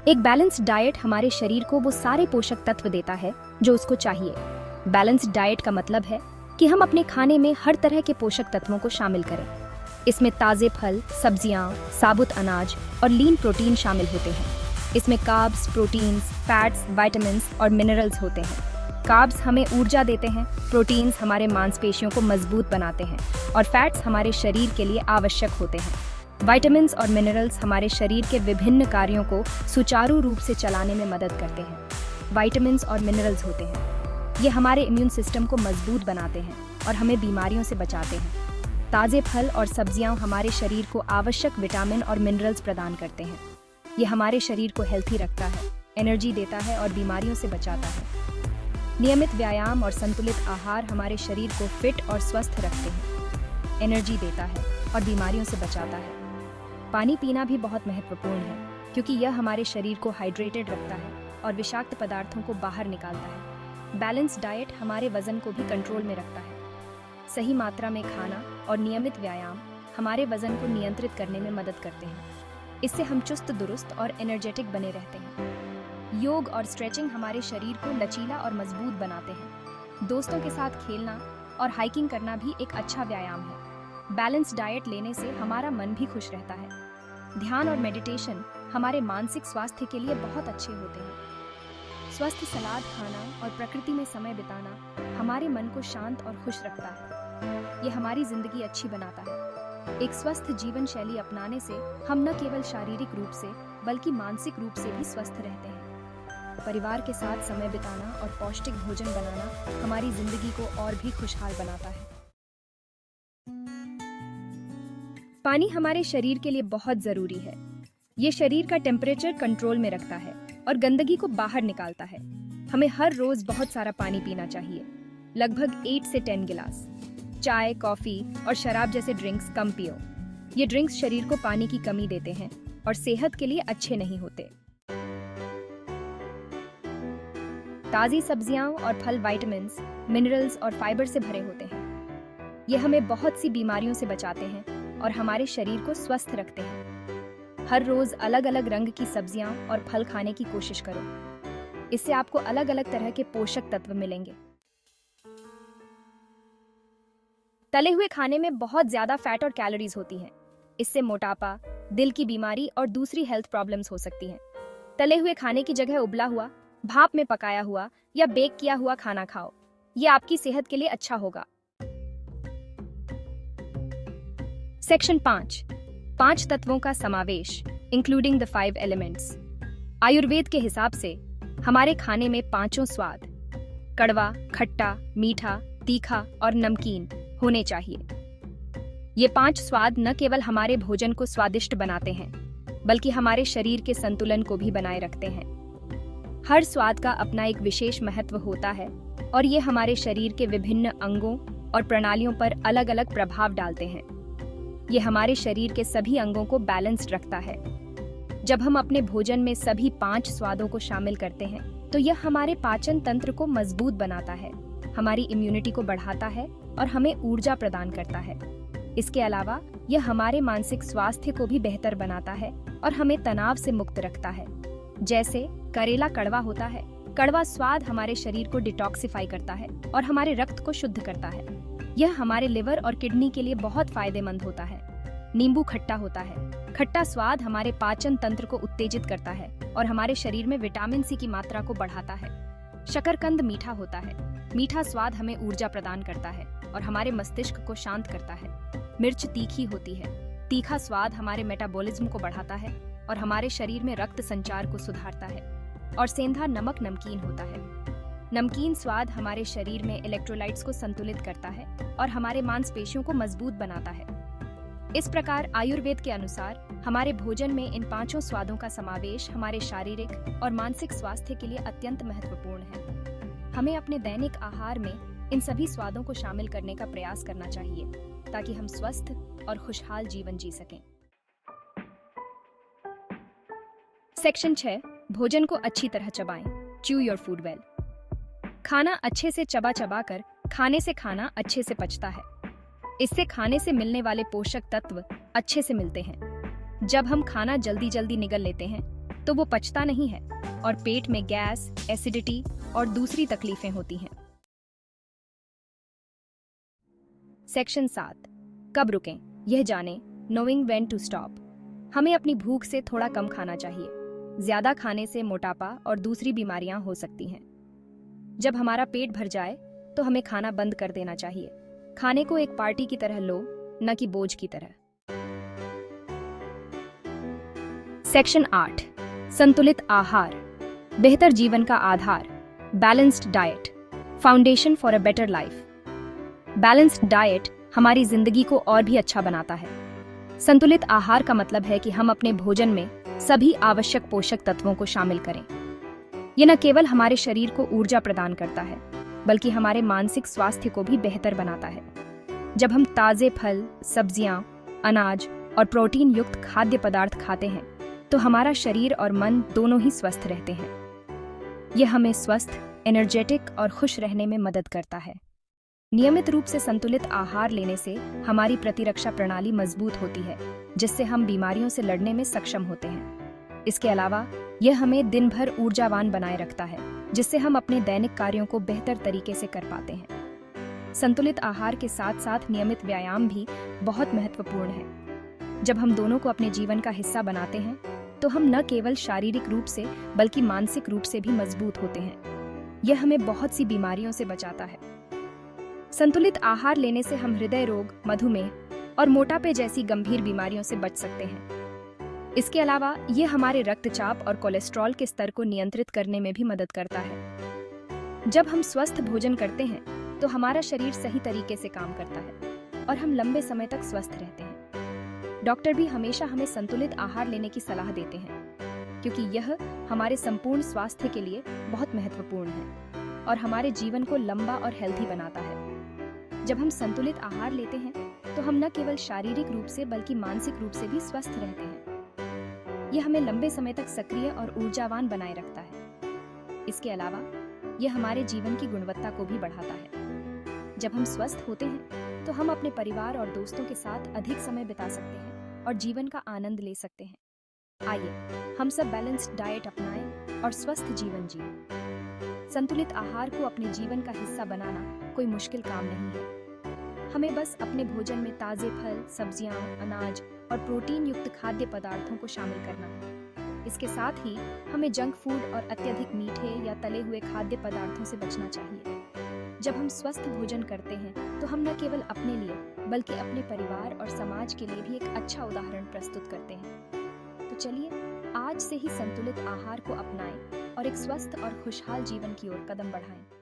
एक balanced diet हमारे शरीर को वो सारे पोषक तत्व देता है जो उसको चाहिए। बैलेंस्ड डाइट का मतलब है कि हम अपने खाने में हर तरह के पोषक तत्वों को शामिल करें। इसमें ताज़े फल, सब्जियां, साबुत अनाज और लीन प्रोटीन शामिल होते हैं। इसमें कार्ब्स, प्रोटीन्स, फैट्स, विटामिन्स और मिनरल्स होते हैं। कार्ब्स हमें ऊर्जा देते हैं, प्रोटीन्स हमारे मांसपेशियों को मजबूत बनाते हैं और फैट्स हमारे शरीर के लिए आवश्यक होते हैं। विटामिन्स और मिनरल्स हमारे शरीर के विभिन्न कार्यों को सुचारू रूप से चलाने में मदद करते हैं। विटामिन्स और मिनरल्स होते हैं, ये हमारे इम्यून सिस्टम को मजबूत बनाते हैं और हमें बीमारियों से बचाते हैं। ताज़े फल और सब्जियां हमारे शरीर को आवश्यक विटामिन और मिनरल्स प्रदान करते हैं। ये हमारे शरीर को हेल्थी रखता है, एनर्जी देता है और बीमारियों से बचाता है। नियमित व्यायाम और संतुलित आहार हमारे शरीर को फिट और स्वस्थ रखते हैं, एनर्जी देता है और बीमारियों से बचाता है। पानी पीना भी बहुत महत्वपूर्ण है क्योंकि यह हमारे शरीर को हाइड्रेटेड रखता है और विषाक्त पदार्थों को बाहर निकालता है। बैलेंस्ड डाइट हमारे वजन को भी कंट्रोल में रखता है। सही मात्रा में खाना और नियमित व्यायाम हमारे वजन को नियंत्रित करने में मदद करते हैं। इससे हम चुस्त दुरुस्त और एनर्जेटिक बने रहते हैं। योग और स्ट्रेचिंग हमारे शरीर को लचीला और मजबूत बनाते हैं। दोस्तों के साथ खेलना और हाइकिंग करना भी एक अच्छा व्यायाम है। बैलेंस डाइट लेने से हमारा मन भी खुश रहता है। ध्यान और मेडिटेशन हमारे मानसिक स्वास्थ्य के लिए बहुत अच्छे होते हैं। स्वस्थ सलाद खाना और प्रकृति में समय बिताना हमारे मन को शांत और खुश रखता है। ये हमारी जिंदगी अच्छी बनाता है। एक स्वस्थ जीवन शैली अपनाने से हम न केवल शारीरिक रूप से बल्कि मानसिक रूप से भी स्वस्थ रहते हैं। परिवार के साथ समय बिताना और पौष्टिक भोजन बनाना हमारी जिंदगी को और भी खुशहाल बनाता है। पानी हमारे शरीर के लिए बहुत जरूरी है। ये शरीर का टेम्परेचर कंट्रोल में रखता है और गंदगी को बाहर निकालता है। हमें हर रोज बहुत सारा पानी पीना चाहिए, लगभग 8 से 10 गिलास। चाय, कॉफी और शराब जैसे ड्रिंक्स कम पियो। ये ड्रिंक्स शरीर को पानी की कमी देते हैं और सेहत के लिए अच्छे नहीं होते। ताज़ी सब्जियां और फल विटामिन्स, मिनरल्स और फाइबर से भरे होते हैं। ये हमें बहुत सी बीमारियों से बचाते हैं और हमारे शरीर को स्वस्थ रखते हैं। हर रोज अलग अलग रंग की सब्जियां और फल खाने की कोशिश करो। इससे आपको अलग अलग तरह के पोषक तत्व मिलेंगे। तले हुए खाने में बहुत ज्यादा फैट और कैलोरीज होती हैं। इससे मोटापा, दिल की बीमारी और दूसरी हेल्थ प्रॉब्लम्स हो सकती हैं। तले हुए खाने की जगह उबला हुआ, भाप में पकाया हुआ या बेक किया हुआ खाना खाओ। ये आपकी सेहत के लिए अच्छा होगा। सेक्शन 5 तत्वों का समावेश, इंक्लूडिंग द 5 एलिमेंट्स। आयुर्वेद के हिसाब से हमारे खाने में 5 स्वाद, कड़वा, खट्टा, मीठा, तीखा और नमकीन होने चाहिए। ये 5 स्वाद न केवल हमारे भोजन को स्वादिष्ट बनाते हैं बल्कि हमारे शरीर के संतुलन को भी बनाए रखते हैं। हर स्वाद का अपना एक विशेष महत्व होता है और ये हमारे शरीर के विभिन्न अंगों और प्रणालियों पर अलग अलग प्रभाव डालते हैं। ये हमारे शरीर के सभी अंगों को बैलेंस्ड रखता है। जब हम अपने भोजन में सभी 5 स्वादों को शामिल करते हैं तो यह हमारे पाचन तंत्र को मजबूत बनाता है, हमारी इम्यूनिटी को बढ़ाता है और हमें ऊर्जा प्रदान करता है। इसके अलावा यह हमारे मानसिक स्वास्थ्य को भी बेहतर बनाता है और हमें तनाव से मुक्त रखता है। जैसे करेला कड़वा होता है। कड़वा स्वाद हमारे शरीर को डिटॉक्सिफाई करता है और हमारे रक्त को शुद्ध करता है। यह हमारे लिवर और किडनी के लिए बहुत फायदेमंद होता है। नींबू खट्टा होता है। खट्टा स्वाद हमारे पाचन तंत्र को उत्तेजित करता है और हमारे शरीर में विटामिन सी की मात्रा को बढ़ाता है। शकरकंद मीठा होता है। मीठा स्वाद हमें ऊर्जा प्रदान करता है और हमारे मस्तिष्क को शांत करता है। मिर्च तीखी होती है। तीखा स्वाद हमारे मेटाबॉलिज्म को बढ़ाता है और हमारे शरीर में रक्त संचार को सुधारता है। और सेंधा नमक नमकीन होता है। नमकीन स्वाद हमारे शरीर में इलेक्ट्रोलाइट्स को संतुलित करता है और हमारे मांसपेशियों को मजबूत बनाता है। इस प्रकार आयुर्वेद के अनुसार हमारे भोजन में इन 5 स्वादों का समावेश हमारे शारीरिक और मानसिक स्वास्थ्य के लिए अत्यंत महत्वपूर्ण है। हमें अपने दैनिक आहार में इन सभी स्वादों को शामिल करने का प्रयास करना चाहिए ताकि हम स्वस्थ और खुशहाल जीवन जी सकें। सेक्शन 6 भोजन को अच्छी तरह चबाएं। Chew your food well. खाना अच्छे से चबा चबा कर खाने से खाना अच्छे से पचता है। इससे खाने से मिलने वाले पोषक तत्व अच्छे से मिलते हैं। जब हम खाना जल्दी जल्दी निगल लेते हैं तो वो पचता नहीं है और पेट में गैस, एसिडिटी और दूसरी तकलीफें होती हैं। सेक्शन 7, कब रुकें, यह जानें, नोइंग व्हेन टू स्टॉप। हमें अपनी भूख से थोड़ा कम खाना चाहिए। ज्यादा खाने से मोटापा और दूसरी बीमारियां हो सकती हैं। जब हमारा पेट भर जाए तो हमें खाना बंद कर देना चाहिए। खाने को एक पार्टी की तरह लो, न कि बोझ की तरह। सेक्शन 8, संतुलित आहार, बेहतर जीवन का आधार, balanced diet, foundation for a better life. Balanced diet हमारी जिंदगी को और भी अच्छा बनाता है। संतुलित आहार का मतलब है कि हम अपने भोजन में सभी आवश्यक पोषक तत्वों को शामिल करें। यह न केवल हमारे शरीर को ऊर्जा प्रदान करता है, बल्कि हमारे मानसिक स्वास्थ्य को भी बेहतर बनाता है। जब हम ताजे फल, सब्जियां, अनाज और प्रोटीन युक्त खाद्य पदार्थ खाते हैं, तो हमारा शरीर और मन दोनों ही स्वस्थ रहते हैं। यह हमें स्वस्थ, एनर्जेटिक और खुश रहने में मदद करता है। नियमित रूप से संतुलित आहार लेने से हमारी प्रतिरक्षा प्रणाली मजबूत होती है, जिससे हम बीमारियों से लड़ने में सक्षम होते हैं। इसके अलावा यह हमें दिन भर ऊर्जावान बनाए रखता है, जिससे हम अपने दैनिक कार्यों को बेहतर तरीके से कर पाते हैं। संतुलित आहार के साथ साथ नियमित व्यायाम भी बहुत महत्वपूर्ण है। जब हम दोनों को अपने जीवन का हिस्सा बनाते हैं, तो हम न केवल शारीरिक रूप से बल्कि मानसिक रूप से भी मजबूत होते हैं। यह हमें बहुत सी बीमारियों से बचाता है। संतुलित आहार लेने से हम हृदय रोग, मधुमेह और मोटापे जैसी गंभीर बीमारियों से बच सकते हैं। इसके अलावा यह हमारे रक्तचाप और कोलेस्ट्रॉल के स्तर को नियंत्रित करने में भी मदद करता है। जब हम स्वस्थ भोजन करते हैं, तो हमारा शरीर सही तरीके से काम करता है और हम लंबे समय तक स्वस्थ रहते हैं। डॉक्टर भी हमेशा हमें संतुलित आहार लेने की सलाह देते हैं, क्योंकि यह हमारे संपूर्ण स्वास्थ्य के लिए बहुत महत्वपूर्ण है और हमारे जीवन को लंबा और हेल्दी बनाता है। जब हम संतुलित आहार लेते हैं, तो हम न केवल शारीरिक रूप से बल्कि मानसिक रूप से भी स्वस्थ रहते हैं। यह हमें लंबे समय तक सक्रिय और ऊर्जावान बनाए रखता है। इसके अलावा यह हमारे जीवन की गुणवत्ता को भी बढ़ाता है। जब हम स्वस्थ होते हैं, तो हम अपने परिवार और दोस्तों के साथ अधिक समय बिता सकते हैं और जीवन का आनंद ले सकते हैं। आइए हम सब बैलेंस्ड डाइट अपनाएं और स्वस्थ जीवन जिएं। संतुलित आहार को अपने जीवन का हिस्सा बनाना कोई मुश्किल काम नहीं है। हमें बस अपने भोजन में ताजे फल, सब्जियां, अनाज और प्रोटीन युक्त खाद्य पदार्थों को शामिल करना है। इसके साथ ही हमें जंक फूड और अत्यधिक मीठे या तले हुए खाद्य पदार्थों से बचना चाहिए। जब हम स्वस्थ भोजन करते हैं, तो हम न केवल अपने लिए बल्कि अपने परिवार और समाज के लिए भी एक अच्छा उदाहरण प्रस्तुत करते हैं। तो चलिए आज से ही संतुलित आहार को अपनाएं और एक स्वस्थ और खुशहाल जीवन की ओर कदम बढ़ाएं।